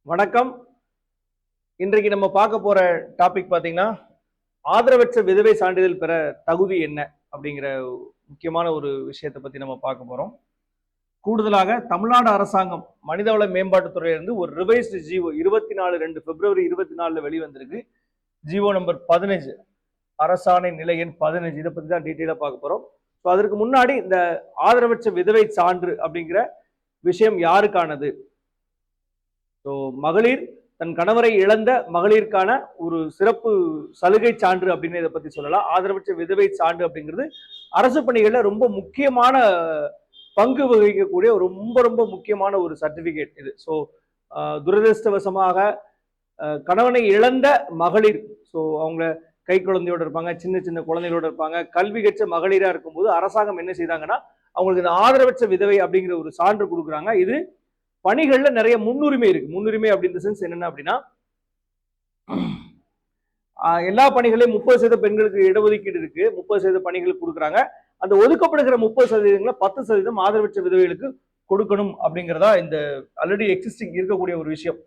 வணக்கம். இன்றைக்கு நம்ம பார்க்க போற டாபிக் பார்த்தீங்கன்னா, ஆதரவற்ற விதவை சான்றிதழ் பெற தகுதி என்ன? அப்படிங்கிற முக்கியமான ஒரு விஷயத்தை பத்தி நம்ம பார்க்க போறோம். கூடுதலாக தமிழ்நாடு அரசாங்கம் மனிதவள மேம்பாட்டுத் துறையிலிருந்து ஒரு ரிவைஸ்டு ஜிஓ 24 பிப்ரவரி 24 வெளிவந்திருக்கு. ஜிஓ நம்பர் 15 அரசாணை நிலை எண் 15 இதை பத்தி தான் டீட்டெயிலா பார்க்க போறோம். ஸோ அதற்கு முன்னாடி இந்த ஆதரவற்ற விதவை சான்று அப்படிங்கிற விஷயம் யாருக்கானது? ஸோ மகளிர் தன் கணவரை இழந்த மகளிருக்கான ஒரு சிறப்பு சலுகை சான்று அப்படின்னு இதை பத்தி சொல்லலாம். ஆதரவற்ற விதவை சான்று அப்படிங்கிறது அரசு பணிகள்ல ரொம்ப முக்கியமான பங்கு வகிக்கக்கூடிய ரொம்ப ரொம்ப முக்கியமான ஒரு சர்டிபிகேட் இது. ஸோ துரதிருஷ்டவசமாக கணவனை இழந்த மகளிர், ஸோ அவங்க கை குழந்தையோட இருப்பாங்க, சின்ன சின்ன குழந்தைகளோட இருப்பாங்க, கல்வி கற்ற மகளிரா இருக்கும்போது அரசாங்கம் என்ன செய்தாங்கன்னா அவங்களுக்கு இந்த ஆதரவற்ற விதவை அப்படிங்கிற ஒரு சான்று கொடுக்குறாங்க. இது பணிகள்ல நிறைய முன்னுரிமை இருக்கு. முன்னுரிமை அப்படின்ற சென்ஸ் என்னன்னா அப்படின்னா, எல்லா பணிகளையும் 30% பெண்களுக்கு இடஒதுக்கீடு இருக்கு. 30% பணிகளுக்கு கொடுக்குறாங்க. அந்த ஒதுக்கப்படுகிற 30% 10% ஆதரவற்ற விதவைகளுக்கு கொடுக்கணும் அப்படிங்கிறதா இந்த ஆல்ரெடி எக்ஸிஸ்டிங் இருக்கக்கூடிய ஒரு விஷயம்.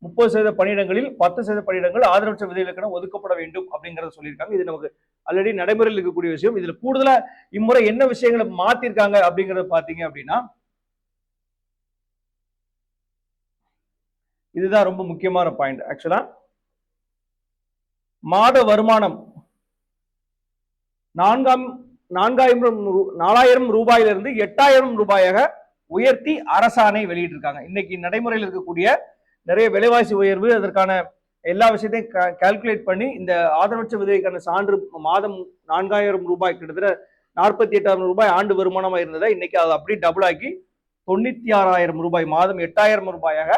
30% பணியிடங்களில் 10% பணியிடங்கள் ஆதரவற்ற விதவைகளுக்கு ஒதுக்கப்பட வேண்டும் அப்படிங்கறத சொல்லியிருக்காங்க. இது நமக்கு ஆல்ரெடி நடைமுறையில் இருக்கக்கூடிய விஷயம். இதுல கூடுதலா இம்முறை என்ன விஷயங்களை மாத்திருக்காங்க அப்படிங்கறத பாத்தீங்க அப்படின்னா, இதுதான் ரொம்ப முக்கியமான பாயிண்ட். ஆக்சுவலா மாத வருமானம் 4000 ரூபாயிலிருந்து 8000 ரூபாயாக உயர்த்தி அரசாணை வெளியிட்டிருக்காங்க. இன்னைக்கு நடைமுறையில் இருக்கக்கூடிய நிறைய விலைவாசி உயர்வு, அதற்கான எல்லா விஷயத்தையும் கால்குலேட் பண்ணி இந்த ஆதரவற்ற விதவைக்கான சான்று மாதம் 4000 ரூபாய், கிட்டத்தட்ட 48,000 ரூபாய் ஆண்டு வருமானமா இருந்ததை இன்னைக்கு அது அப்படி டபுள் ஆக்கி 96,000 ரூபாய், மாதம் 8,000 ரூபாயாக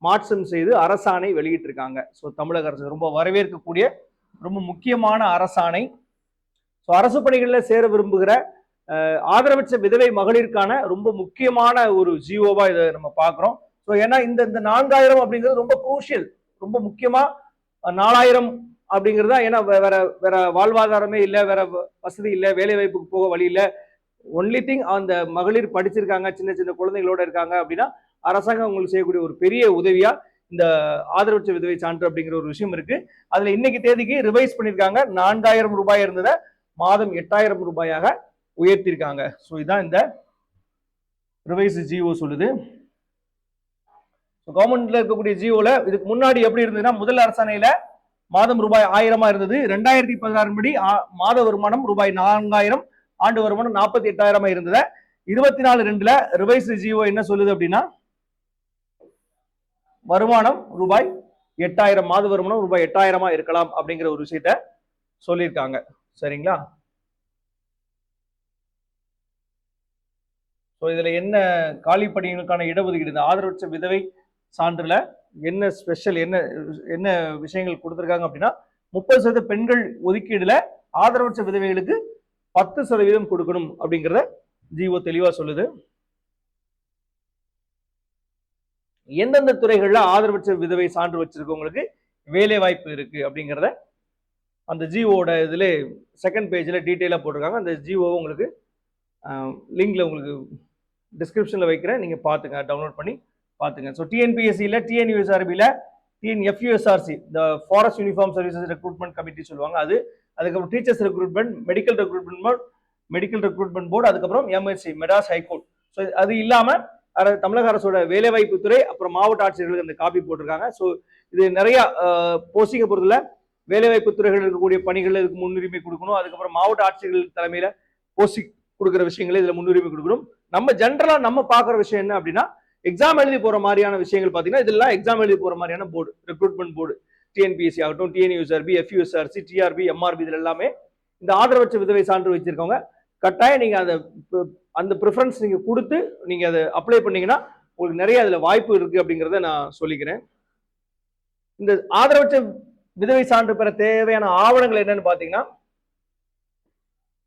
மாற்றம் செய்து அரசாணை வெளியிட்டிருக்காங்க. ஸோ தமிழக அரசு ரொம்ப வரவேற்கக்கூடிய ரொம்ப முக்கியமான அரசாணை. ஸோ அரசு பணிகளில் சேர விரும்புகிற ஆதரவற்ற விதவை மகளிருக்கான ரொம்ப முக்கியமான ஒரு ஜிஓவா இதை நம்ம பார்க்குறோம். ஸோ ஏன்னா இந்த 4000 அப்படிங்கிறது ரொம்ப குரூஷியல், ரொம்ப முக்கியமா. 4000 அப்படிங்கிறது தான், ஏன்னா வேற வேற வாழ்வாதாரமே இல்லை, வேற வசதி இல்லை, வேலை வாய்ப்புக்கு போக வழி இல்லை. ஒன்லி திங் அந்த மகளிர் படிச்சிருக்காங்க, சின்ன சின்ன குழந்தைகளோட இருக்காங்க அப்படின்னா அரசாங்கம் உங்களுக்கு செய்யக்கூடிய ஒரு பெரிய உதவியா இந்த ஆதரவற்ற விதவை சான்று அப்படிங்கிற ஒரு விஷயம் இருக்கு. அதுல இன்னைக்கு தேதிக்கு ரிவைஸ் பண்ணிருக்காங்க. 4000 ரூபாய் இருந்ததை மாதம் 8000 ரூபாயாக உயர்த்திருக்காங்க. ஸோ இதான் இந்த ரிவைஸ் ஜிஓ சொல்லுது. கவர்மெண்ட்ல இருக்கக்கூடிய ஜிஓல இதுக்கு முன்னாடி எப்படி இருந்ததுன்னா, முதல் அரசாணையில மாதம் ரூபாய் 1000 இருந்தது. 2016 படி மாத வருமானம் ரூபாய் 4000, ஆண்டு வருமானம் 48,000 இருந்தது. 24/2 ரிவைஸ் ஜிஓ என்ன சொல்லுது அப்படின்னா, வருமானம் ரூபாய் 8000, மாத வருமானம் ரூபாய் 8000 இருக்கலாம் அப்படிங்கிற ஒரு விஷயத்த சொல்லியிருக்காங்க. சரிங்களா? இதுல என்ன காலி பணிகளுக்கான இடஒதுக்கீடு, இந்த ஆதரவற்ற விதவை சான்றுல என்ன ஸ்பெஷல், என்ன விஷயங்கள் கொடுத்திருக்காங்க அப்படின்னா, 30% பெண்கள் ஒதுக்கீடுல ஆதரவற்ற விதவைகளுக்கு 10% கொடுக்கணும் அப்படிங்கிறத ஜிஓ தெளிவா சொல்லுது. எந்தெந்த துறைகள்ல ஆதரவற்ற விதவை சான்று வச்சிருக்கவங்களுக்கு வேலை வாய்ப்பு இருக்கு அப்படிங்கிறத அந்த ஜிஓட இதுல செகண்ட் பேஜ்ல டீட்டெயிலா போட்டிருக்காங்க. அந்த ஜிஓ உங்களுக்கு லிங்க்ல உங்களுக்கு டிஸ்கிரிப்ஷன்ல வைக்கிறேன், நீங்க பாத்துங்க, டவுன்லோட் பண்ணி பாத்துங்க. ஸோ டிஎன்பிஎஸ்சியில், டிஎன்யூஎஸ்ஆர்பியில், டிஎன்எஃப்யூஎஸ்ஆர்சி, இந்த forest uniform services recruitment committee சொல்லுவாங்க, அது, அதுக்கப்புறம் teachers recruitment, medical recruitment board, அதுக்கப்புறம் எம்எஸ்சி மெட்ராஸ் ஹைகோர்ட். ஸோ அது இல்லாம தமிழக அரசோட வேலைவாய்ப்பு துறை, அப்புறம் மாவட்ட ஆட்சியர்களுக்கு அந்த காப்பி போட்டிருக்காங்க. ஸோ இது நிறைய போஸ்டிங்கை பொறுத்தல வேலைவாய்ப்பு துறைகள் இருக்கக்கூடிய பணிகள் இதுக்கு முன்னுரிமை கொடுக்கணும். அதுக்கப்புறம் மாவட்ட ஆட்சியர்கள் தலைமையில போஸ்டிங் கொடுக்குற விஷயங்களை இதுல முன்னுரிமை கொடுக்கணும். நம்ம ஜென்ரலா நம்ம பாக்குற விஷயம் என்ன அப்படின்னா, எக்ஸாம் எழுதி போற மாதிரியான விஷயங்கள் பாத்தீங்கன்னா, இதெல்லாம் எக்ஸாம் எழுதி போற மாதிரியான போர்டு, ரெக்ரூட்மெண்ட் போர்டு, டிஎன்பிஎஸ்சி ஆகட்டும், டிஎன்யூஎஸ்ஆர்பி, எஃப்யூஎஸ்ஆர்சி, டிஆர்பி, எம்ஆர்பி, இதுல எல்லாமே இந்த ஆதரவற்ற விதவை சான்று வச்சிருக்கவங்க கட்டாயம் நீங்க அந்த ப்ரிஃபரன்ஸ் நீங்க கொடுத்து நீங்க அதை அப்ளை பண்ணீங்கன்னா உங்களுக்கு நிறைய அதுல வாய்ப்பு இருக்கு அப்படிங்கிறத நான் சொல்லிக்கிறேன். இந்த ஆதரவற்ற விதவை சான்று பெற தேவையான ஆவணங்கள் என்னன்னு பாத்தீங்கன்னா,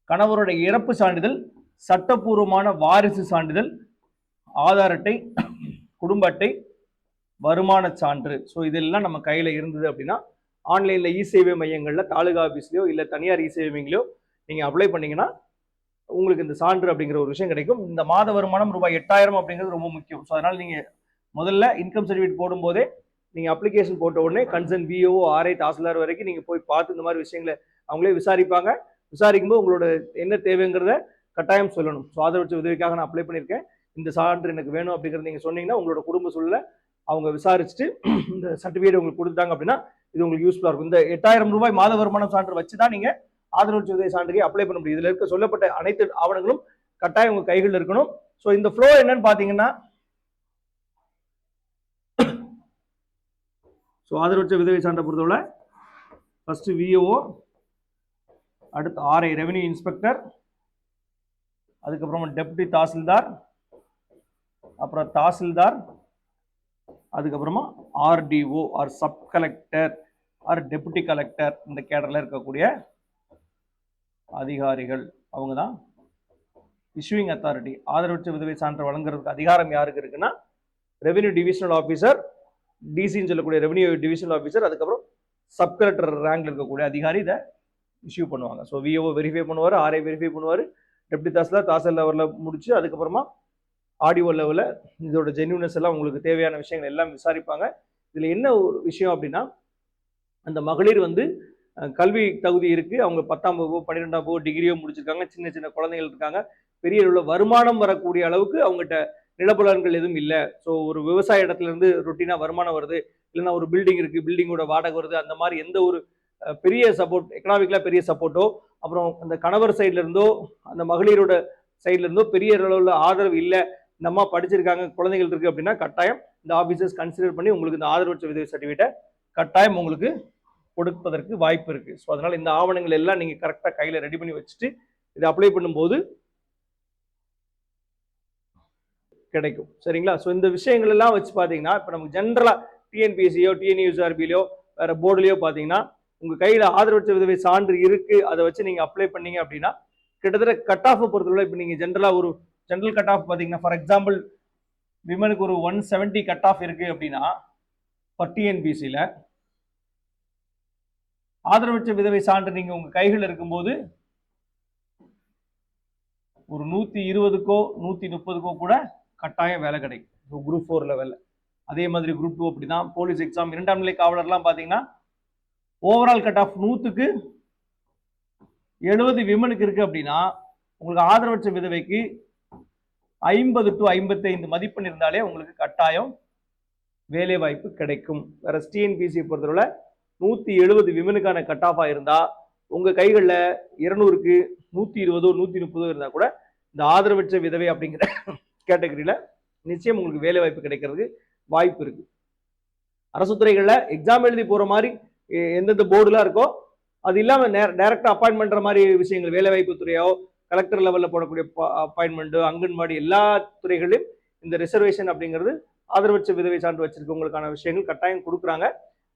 கணவரோட இறப்பு சான்றிதழ், சட்டப்பூர்வமான வாரிசு சான்றிதழ், ஆதார் அட்டை, குடும்ப அட்டை, வருமான சான்று. ஸோ இதெல்லாம் நம்ம கையில இருந்தது அப்படின்னா ஆன்லைன்ல இ சேவை மையங்கள்ல, தாலுகா ஆபீஸ்லயோ இல்ல தனியார் இ சேவை மையங்களையோ நீங்க அப்ளை பண்ணீங்கன்னா உங்களுக்கு இந்த சான்று அப்படிங்கிற ஒரு விஷயம் கிடைக்கும். இந்த மாத வருமானம் ரூபாய் 8000 அப்படிங்கிறது ரொம்ப முக்கியம். ஸோ அதனால நீங்க முதல்ல இன்கம் சர்டிஃபிகேட் போடும்போதே நீங்க அப்ளிகேஷன் போட்ட உடனே கன்சர்ன் விஓ ஆர்ஐ தாசில்தார் வரைக்கும் நீங்க போய் பார்த்து இந்த மாதிரி விஷயங்களை அவங்களே விசாரிப்பாங்க. விசாரிக்கும் போது உங்களோட என்ன தேவைங்கிறத கட்டாயம் சொல்லணும். ஸோ ஆதரவற்ற விதவைக்காக நான் அப்ளை பண்ணியிருக்கேன், இந்த சான்று எனக்கு வேணும் அப்படிங்கிறது நீங்க சொன்னீங்கன்னா உங்களோட குடும்ப சூழலை அவங்க விசாரிச்சுட்டு இந்த சர்டிஃபிகேட் உங்களுக்கு கொடுத்தாங்க அப்படின்னா இது உங்களுக்கு யூஸ்ஃபுல்லா இருக்கும். இந்த 8000 ரூபாய் மாத வருமானம் சான்று வச்சு தான் நீங்க ஆதரவற்ற விதவை சான்றுக்கு அப்ளை பண்ண முடியும். இதுல இருக்க சொல்லப்பட்ட அனைத்து ஆவணங்களும் கட்டாயம் உங்க கைகள் இருக்கணும். ஸோ இந்த ஃப்ளோ என்னன்னு பாத்தீங்கன்னா, ஸோ ஆதரவற்ற விதவை சான்றை பொறுத்தவரை ஃபர்ஸ்ட் விஓஓ, அடுத்து ஆர்ஐ ரெவென்யூ இன்ஸ்பெக்டர், அதுக்கப்புறமா டெப்யூட்டி தாசில்தார், அப்புறம் தாசில்தார், அதுக்கப்புறமா RDO or sub collector or deputy collector, இந்த கேடர்ல இருக்கக்கூடிய அதிகாரிகள் அவங்க தான் இஷ்யூயிங் அத்தாரிட்டி. ஆதரவற்ற விதவை சான்று வழங்குறதுக்கு அதிகாரம் யாருக்கு இருக்குன்னா ரெவென்யூ டிவிஷனல் ஆஃபீஸர், டிசின்னு சொல்லக்கூடிய ரெவென்யூ டிவிஷனல் ஆஃபீஸர், அதுக்கப்புறம் சப் கலெக்டர் ரேங்க்ல இருக்கக்கூடிய அதிகாரி இதை இஷ்யூ பண்ணுவாங்க. ஸோ விஓ வெரிஃபை பண்ணுவார், ஆர்ஐ வெரிஃபை பண்ணுவார், டெப்யூட்டி தாசில்தார் தாசில் லெவலில் முடிச்சு அதுக்கப்புறமா ஆடியோ லெவலில் இதோட ஜென்யூனஸ் எல்லாம் உங்களுக்கு தேவையான விஷயங்கள் எல்லாம் விசாரிப்பாங்க. இதில் என்ன ஒரு விஷயம் அப்படின்னா, அந்த மகளிர் வந்து கல்வி தகுதி இருக்கு, அவங்க 10ஆம் வகுப்போ 12ஆம் வகுப்போ டிகிரியோ முடிச்சிருக்காங்க, சின்ன சின்ன குழந்தைகள் இருக்காங்க, பெரிய அளவில் வருமானம் வரக்கூடிய அளவுக்கு அவங்ககிட்ட நிலப்புலன்கள் எதுவும் இல்லை. ஸோ ஒரு விவசாய இடத்துல இருந்து ரொட்டீனா வருமானம் வருது, இல்லைன்னா ஒரு பில்டிங் இருக்கு, பில்டிங்கோட வாடகை வருது, அந்த மாதிரி எந்த ஒரு பெரிய சப்போர்ட் எக்கனாமிக்கலா பெரிய சப்போர்ட்டோ, அப்புறம் அந்த கணவர் சைட்ல இருந்தோ அந்த மகளிரோட சைட்ல இருந்தோ பெரிய அளவில் ஆதரவு இல்லை, இந்த அம்மா படிச்சிருக்காங்க, குழந்தைகள் இருக்கு அப்படின்னா கட்டாயம் இந்த ஆபீசர்ஸ் கன்சிடர் பண்ணி உங்களுக்கு இந்த ஆதரவற்ற விதவை சர்டிஃபிகேட்டை கட்டாயம் உங்களுக்கு கொடுப்பதற்கு வாய்ப்பு இருக்கு. ஸோ அதனால இந்த ஆவணங்கள் எல்லாம் நீங்க கரெக்டா கையில ரெடி பண்ணி வச்சுட்டு இதை அப்ளை பண்ணும்போது கிடைக்கும். சரிங்களா? ஸோ இந்த விஷயங்கள் எல்லாம் வச்சு பார்த்தீங்கன்னா, இப்போ நமக்கு ஜென்ரலா டிஎன்பிஎஸ்சியோ டிஎன்யூஎஸ்ஆர்பிலையோ வேற போர்டுலையோ பார்த்தீங்கன்னா உங்க கையில ஆதரவற்ற விதவை சான்று இருக்கு, அதை வச்சு நீங்க அப்ளை பண்ணீங்க அப்படின்னா கிட்டத்தட்ட கட் ஆஃப் பொறுத்தவரை இப்போ நீங்க ஜென்ரலா ஒரு ஜென்ரல் கட் ஆஃப் பார்த்தீங்கன்னா, ஃபார் எக்ஸாம்பிள் விமனுக்கு ஒரு 170 கட் ஆஃப் இருக்கு அப்படின்னா டிஎன்பிசியில ஆதரவற்ற விதவை சான்று நீங்க உங்க கைகள் இருக்கும்போது ஒரு 120க்கோ 130க்கோ கூட கட்டாயம் வேலை கிடைக்கும் குரூப் 4 லெவல்ல. அதே மாதிரி குரூப் 2 அப்படிதான். போலீஸ் எக்ஸாம் 2ஆம் நிலை காவலர்லாம் பாத்தீங்கன்னா ஓவரால் கட் ஆஃப் 100க்கு 70 விமனுக்கு இருக்கு அப்படின்னா உங்களுக்கு ஆதரவற்ற விதவைக்கு 50 to 55 மதிப்பெண் இருந்தாலே உங்களுக்கு கட்டாயம் வேலை வாய்ப்பு கிடைக்கும். வேற டிஎன்பிசி பொறுத்தவரை 170 விமனுக்கான கட் ஆஃபா இருந்தா உங்க கைகளில் 200க்கு 120 130 இருந்தா கூட இந்த ஆதரவற்ற விதவை அப்படிங்கிற கேட்டகரியில நிச்சயம் உங்களுக்கு வேலை வாய்ப்பு கிடைக்கிறதுக்கு வாய்ப்பு இருக்கு. அரசு துறைகள்ல எக்ஸாம் எழுதி போற மாதிரி எந்தெந்த போர்டுலாம் இருக்கோ அது இல்லாம டைரக்டா அப்பாயின்ட் பண்ற மாதிரி விஷயங்கள், வேலை வாய்ப்பு துறையோ கலெக்டர் லெவல்ல போடக்கூடிய அப்பாயின்மெண்ட், அங்கன்வாடி எல்லா துறைகளிலும் இந்த ரிசர்வேஷன் அப்படிங்கிறது ஆதரவற்ற விதவை சான்று வச்சிருக்கவங்களுக்கான விஷயங்கள் கட்டாயம் கொடுக்குறாங்க.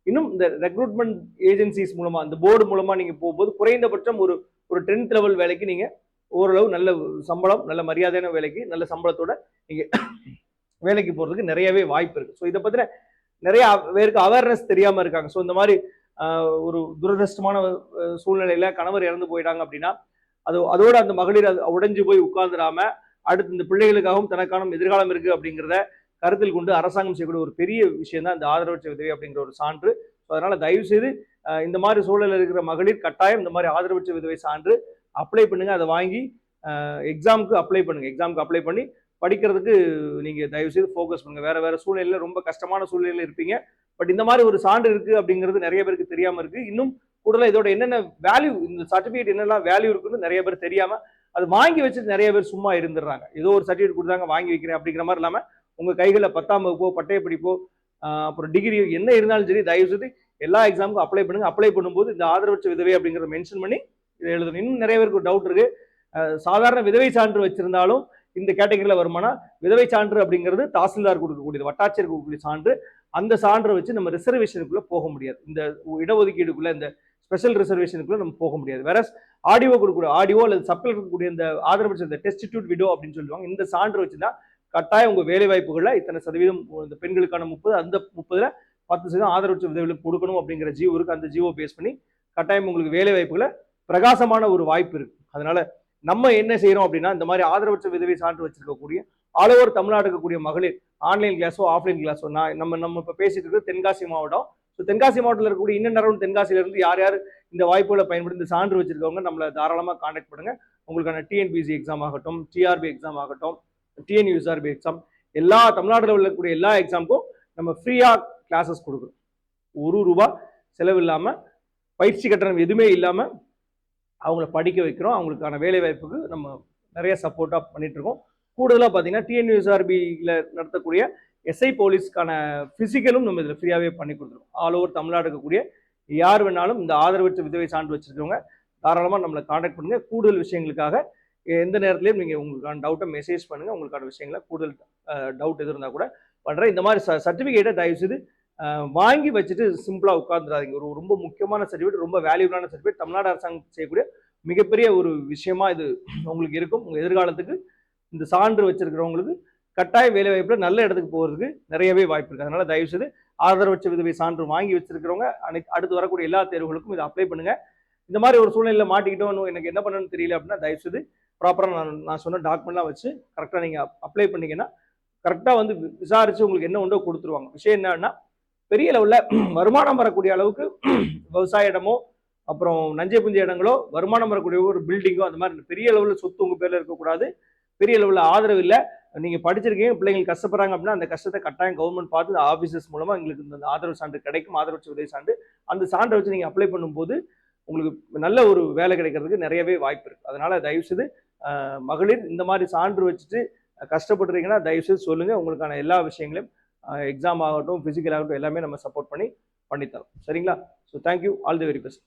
இன்னும் இந்த ரெக்ரூட்மெண்ட் ஏஜென்சிஸ் மூலமா இந்த போர்டு மூலமா நீங்க போகும்போது குறைந்தபட்சம் ஒரு 10th லெவல் வேலைக்கு நீங்க ஓரளவு நல்ல சம்பளம், நல்ல மரியாதையான வேலைக்கு நல்ல சம்பளத்தோட நீங்க வேலைக்கு போறதுக்கு நிறையவே வாய்ப்பு இருக்கு. ஸோ இதை பத்தின நிறைய பேருக்கு அவேர்னஸ் தெரியாம இருக்காங்க. ஸோ இந்த மாதிரி ஒரு துரதிருஷ்டமான சூழ்நிலையில கணவர் இறந்து போயிட்டாங்க அப்படின்னா அதோட அந்த மகளிர் உடைஞ்சு போய் உட்கார்ந்துடாம அடுத்து இந்த பிள்ளைகளுக்காகவும் தனக்கான எதிர்காலம் இருக்கு அப்படிங்கிறத கருத்தில் கொண்டு அரசாங்கம் செய்யக்கூடிய ஒரு பெரிய விஷயம் தான் இந்த ஆதரவற்ற விதவை அப்படிங்கிற ஒரு சான்று. அதனால தயவு செய்து இந்த மாதிரி சூழலில் இருக்கிற மகளிர் கட்டாயம் இந்த மாதிரி ஆதரவற்ற விதவை சான்று அப்ளை பண்ணுங்க. அதை வாங்கி எக்ஸாமுக்கு அப்ளை பண்ணுங்க. எக்ஸாமுக்கு அப்ளை பண்ணி படிக்கிறதுக்கு நீங்க தயவு செய்து ஃபோக்கஸ் பண்ணுங்க. வேற வேற சூழ்நிலையில ரொம்ப கஷ்டமான சூழ்நிலையில இருப்பீங்க. பட் இந்த மாதிரி ஒரு சான்று இருக்கு அப்படிங்கிறது நிறைய பேருக்கு தெரியாம இருக்கு. இன்னும் கூடுதலா இதோட என்னென்ன வேல்யூ, இந்த சர்டிபிகேட் என்னெல்லாம் வேல்யூ இருக்குன்னு நிறைய பேர் தெரியாம அது வாங்கி வச்சுட்டு நிறைய பேர் சும்மா இருந்துடுறாங்க. ஏதோ ஒரு சர்டிபிகேட் கொடுத்தாங்க வாங்கி வைக்கிறேன் அப்படிங்கிற மாதிரி இல்லாம உங்க கைகளில் 10ஆம் வகுப்போ பட்டய படிப்போ அப்புறம் டிகிரியோ என்ன இருந்தாலும் சரி தயவு செய்து எல்லா எக்ஸாமுக்கும் அப்ளை பண்ணுங்க. அப்ளை பண்ணும்போது இந்த ஆதரவற்ற விதவை அப்படிங்கிறத மென்ஷன் பண்ணி இதை எழுதணும். இன்னும் நிறைய பேருக்கு ஒரு டவுட் இருக்கு, சாதாரண விதவை சான்று வச்சிருந்தாலும் இந்த கேட்டகரியில வருமானா விதவை சான்று அப்படிங்கிறது தாசில்தார் கொடுக்கக்கூடியது, வட்டாட்சியர் கொடுக்கக்கூடிய சான்று. அந்த சான்றை வச்சு நம்ம ரிசர்வேஷனுக்குள்ள போக முடியாது, இந்த இடஒதுக்கீடுக்குள்ள இந்த ஸ்பெஷல் ரிசர்வேஷனுக்குள்ள நம்ம போக முடியாது. வேற ஆடியோ கொடுக்கக்கூடிய ஆடியோ அல்லது சப்ளை இருக்கக்கூடிய இந்த ஆதரவற்ற இந்த டெஸ்டிடியூட் விடோ அப்படின்னு சொல்லுவாங்க, இந்த சான்று வச்சுதான் கட்டாயம் உங்க வேலை வாய்ப்புகள்ல இத்தனை சதவீதம் இந்த பெண்களுக்கான 30, அந்த 30ல 10% ஆதரவற்ற விதவைகளுக்கு கொடுக்கணும் அப்படிங்கிற ஜியோ இருக்கு. அந்த ஜியோ பேஸ் பண்ணி கட்டாயம் உங்களுக்கு வேலை வாய்ப்புகளை பிரகாசமான ஒரு வாய்ப்பு இருக்கு. அதனால நம்ம என்ன செய்யறோம் அப்படின்னா இந்த மாதிரி ஆதரவற்ற விதவை சான்று வச்சிருக்கக்கூடிய ஆல் ஓவர் தமிழ்நாடு இருக்கக்கூடிய மகளிர் ஆன்லைன் கிளாஸோ ஆஃப்லைன் கிளாஸோ நம்ம இப்போ பேசிட்டு இருக்கிறது தென்காசி மாவட்டம். ஸோ தென்காசி மாவட்டத்தில் இருக்கக்கூடிய இன்னும் தென்காசியில இருந்து யார் யார் இந்த வாய்ப்புகளை பயன்படுத்தி இந்த சான்று வச்சிருக்கவங்க நம்மளை தாராளமாக கான்டாக்ட் பண்ணுங்க. உங்களுக்கான டிஎன்பிசி எக்ஸாம் ஆகட்டும், டிஆர்பி எக்ஸாம் ஆகட்டும், டிஎன்யூஎஸ்ஆர்பி எக்ஸாம், எல்லா தமிழ்நாட்டில் உள்ளக்கூடிய எல்லா எக்ஸாமுக்கும் நம்ம ஃப்ரீயா கிளாஸஸ் கொடுக்குறோம். ₹1 செலவு இல்லாம, பயிற்சி கட்டணம் எதுவுமே இல்லாம அவங்கள படிக்க வைக்கிறோம். அவங்களுக்கான வேலை வாய்ப்புக்கு நம்ம நிறைய சப்போர்ட்டா பண்ணிட்டு இருக்கோம். கூடுதலாக பார்த்தீங்கன்னா டிஎன்யூஎஸ்ஆர்பியில் நடத்தக்கூடிய எஸ்ஐ போலீஸ்க்கான பிசிக்கலும் நம்ம இதில் ஃப்ரீயாகவே பண்ணி கொடுத்துருக்கோம். ஆல் ஓவர் தமிழ்நாடு இருக்கக்கூடிய யார் வேணாலும் இந்த ஆதரவற்ற விதவை சான்று வச்சிருக்கவங்க தாராளமாக நம்மளை கான்டாக்ட் பண்ணுங்க. கூடுதல் விஷயங்களுக்காக எந்த நேரத்துலையும் நீங்கள் உங்களுக்கான டவுட்டை மெசேஜ் பண்ணுங்க. உங்களுக்கான விஷயங்களை கூடுதல் டவுட் எது இருந்தால் கூட பண்ணுறேன். இந்த மாதிரி சர்டிஃபிகேட்டை தயவுசெய்து வாங்கி வச்சுட்டு சிம்பிளாக உட்காந்துடாதீங்க. ஒரு ரொம்ப முக்கியமான சர்டிஃபிகேட், ரொம்ப வேல்யூபிளான சர்டிஃபிகேட், தமிழ்நாடு அரசாங்கம் செய்யக்கூடிய மிகப்பெரிய ஒரு விஷயமா இது உங்களுக்கு இருக்கும். உங்கள் எதிர்காலத்துக்கு இந்த சான்று வச்சிருக்கிறவங்களுக்கு கட்டாய வேலை வாய்ப்புல நல்ல இடத்துக்கு போகிறதுக்கு நிறையவே வாய்ப்பு இருக்கு. அதனால தயவுசெய்து ஆதரவற்ற விதவை சான்று வாங்கி வச்சிருக்கிறவங்க அடுத்து வரக்கூடிய எல்லா தேர்வுகளுக்கும் இதை அப்ளை பண்ணுங்க. இந்த மாதிரி ஒரு சூழ்நிலையில் மாட்டிக்கிட்டோம், எனக்கு என்ன பண்ணணும்னு தெரியல அப்படின்னா தயவுசெய்து ப்ராப்பராக நான் சொன்ன டாக்குமெண்ட்லாம் வச்சு கரெக்டாக நீங்கள் அப்ளை பண்ணீங்கன்னா கரெக்டாக வந்து விசாரிச்சு உங்களுக்கு என்ன உண்டோ கொடுத்துருவாங்க. விஷயம் என்னன்னா, பெரிய லெவலில் வருமானம் வரக்கூடிய அளவுக்கு விவசாய இடமோ அப்புறம் நஞ்சை புஞ்ச இடங்களோ, வருமானம் வரக்கூடிய ஒரு பில்டிங்கோ, அந்த மாதிரி பெரிய லெவலில் சொத்து உங்கள் பேரில் இருக்கக்கூடாது. பெரிய லெவலில் ஆதரவு இல்லை, நீங்கள் படிச்சிருக்கீங்க, பிள்ளைங்கள் கஷ்டப்படுறாங்க அப்படின்னா அந்த கஷ்டத்தை கட்டாயம் கவர்மெண்ட் பார்த்து ஆஃபீஸஸ் மூலமாக எங்களுக்கு இந்த ஆதரவு சான்று கிடைக்கும். ஆதரவு உதவி சான்று, அந்த சான்றை வச்சு நீங்கள் அப்ளை பண்ணும்போது உங்களுக்கு நல்ல ஒரு வேலை கிடைக்கிறதுக்கு நிறையவே வாய்ப்பு இருக்குது. அதனால தயவுசெய்து மகளிர் இந்த மாதிரி சான்று வச்சுட்டு கஷ்டப்படுறீங்கன்னா தயவுசெய்து சொல்லுங்கள். உங்களுக்கான எல்லா விஷயங்களையும் எக்ஸாம் ஆகட்டும், ஃபிசிக்கல் ஆகட்டும் எல்லாமே நம்ம சப்போர்ட் பண்ணித்தரோம். சரிங்களா? So thank you, all the very best.